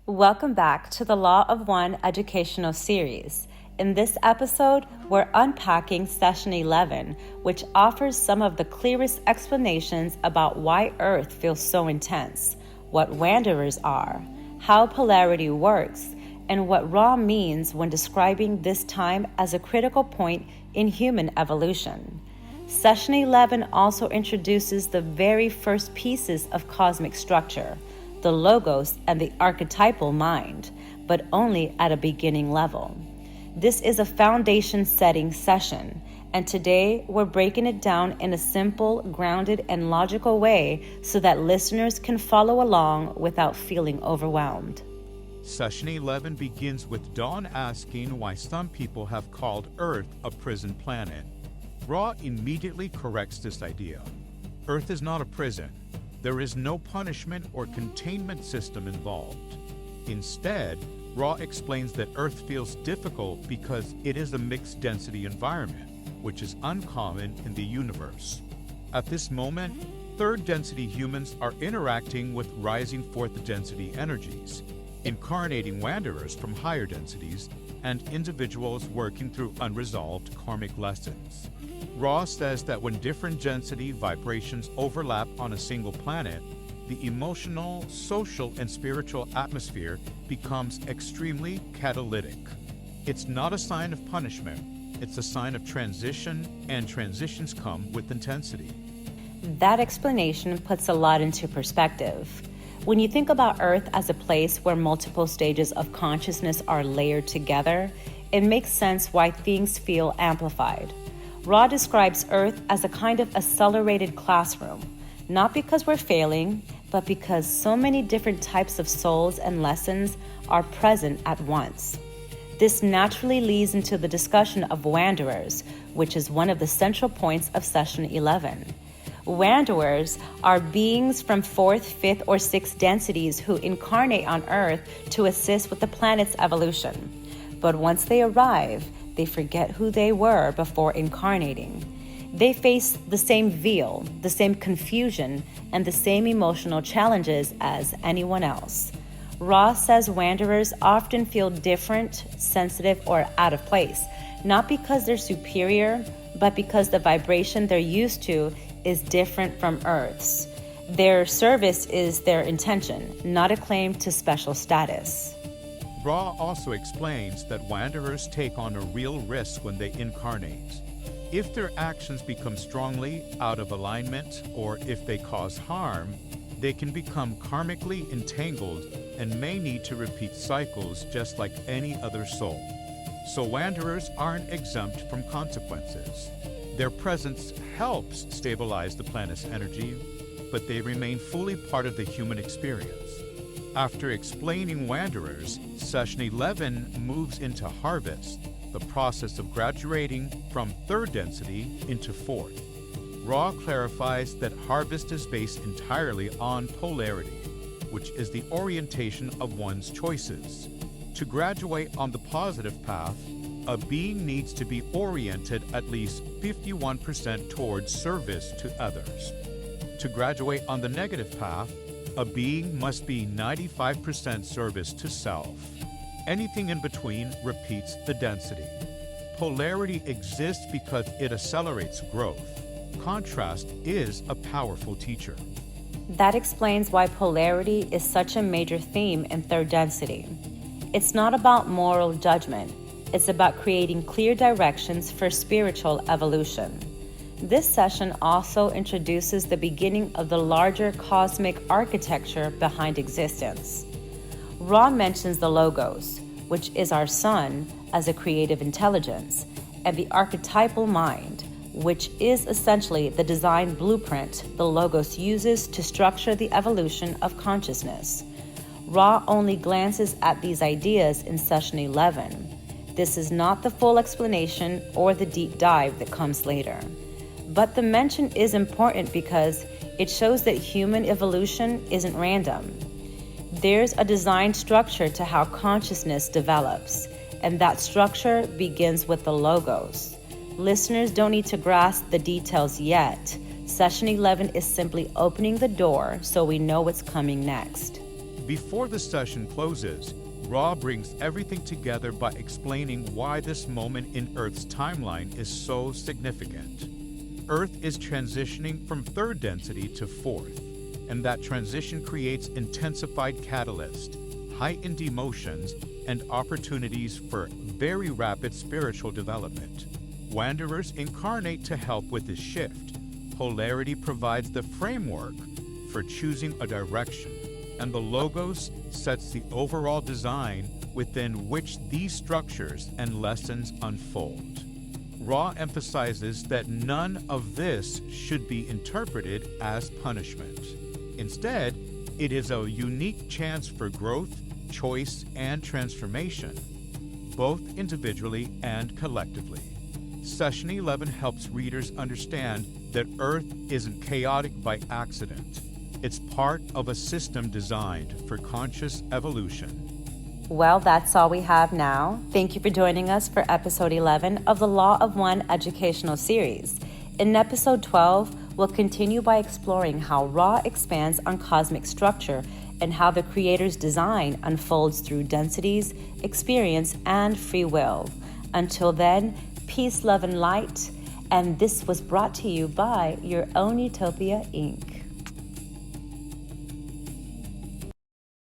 Welcome back to the Law of One educational series. In this episode, we're unpacking Session 11, which offers some of the clearest explanations about why Earth feels so intense, what wanderers are, how polarity works, and what Ra means when describing this time as a critical point in human evolution. Session 11 also introduces the very first pieces of cosmic structure, the logos and the archetypal mind, but only at a beginning level. This is a foundation-setting session, and today we're breaking it down in a simple, grounded, and logical way so that listeners can follow along without feeling overwhelmed. Session 11 begins with Dawn asking why some people have called Earth a prison planet. Ra immediately corrects this idea. Earth is not a prison. There is no punishment or containment system involved. Instead, Ra explains that Earth feels difficult because it is a mixed density environment, which is uncommon in the universe. At this moment, third density humans are interacting with rising fourth density energies, incarnating wanderers from higher densities and individuals working through unresolved karmic lessons. Ra says that when different density vibrations overlap on a single planet, the emotional, social, and spiritual atmosphere becomes extremely catalytic. It's not a sign of punishment, it's a sign of transition, and transitions come with intensity. That explanation puts a lot into perspective. When you think about Earth as a place where multiple stages of consciousness are layered together, it makes sense why things feel amplified. Ra describes Earth as a kind of accelerated classroom, not because we're failing, but because so many different types of souls and lessons are present at once. This naturally leads into the discussion of wanderers, which is one of the central points of Session 11. Wanderers are beings from 4th, 5th, or 6th densities who incarnate on Earth to assist with the planet's evolution. But once they arrive, they forget who they were before incarnating. They face the same veil, the same confusion, and the same emotional challenges as anyone else. Ra says wanderers often feel different, sensitive, or out of place, not because they're superior, but because the vibration they're used to is different from Earth's. Their service is their intention, not a claim to special status. Ra also explains that wanderers take on a real risk when they incarnate. If their actions become strongly out of alignment, or if they cause harm, they can become karmically entangled and may need to repeat cycles just like any other soul. So wanderers aren't exempt from consequences. Their presence helps stabilize the planet's energy, but they remain fully part of the human experience. After explaining wanderers, Session 11 moves into harvest, the process of graduating from third density into fourth. Ra clarifies that harvest is based entirely on polarity, which is the orientation of one's choices. To graduate on the positive path, a being needs to be oriented at least 51% towards service to others. To graduate on the negative path, a being must be 95% service to self. Anything in between repeats the density. Polarity exists because it accelerates growth. Contrast is a powerful teacher. That explains why polarity is such a major theme in third density. It's not about moral judgment. It's about creating clear directions for spiritual evolution. This session also introduces the beginning of the larger cosmic architecture behind existence. Ra mentions the logos, which is our sun as a creative intelligence, and the archetypal mind, which is essentially the design blueprint the logos uses to structure the evolution of consciousness. Ra only glances at these ideas in Session 11. This is not the full explanation or the deep dive that comes later. But the mention is important because it shows that human evolution isn't random. There's a design structure to how consciousness develops, and that structure begins with the logos. Listeners don't need to grasp the details yet. Session 11 is simply opening the door so we know what's coming next. Before the session closes, Ra brings everything together by explaining why this moment in Earth's timeline is so significant. Earth is transitioning from third density to fourth, and that transition creates intensified catalyst, heightened emotions, and opportunities for very rapid spiritual development. Wanderers incarnate to help with this shift. Polarity provides the framework for choosing a direction, and the Logos sets the overall design within which these structures and lessons unfold. Ra emphasizes that none of this should be interpreted as punishment. Instead, it is a unique chance for growth, choice, and transformation, both individually and collectively. Session 11 helps readers understand that Earth isn't chaotic by accident. It's part of a system designed for conscious evolution. Well, that's all we have now. Thank you for joining us for episode 11 of the Law of One educational series. In episode 12, we'll continue by exploring how Ra expands on cosmic structure and how the Creator's design unfolds through densities, experience, and free will. Until then, peace, love, and light. And this was brought to you by Your Own Utopia, Inc.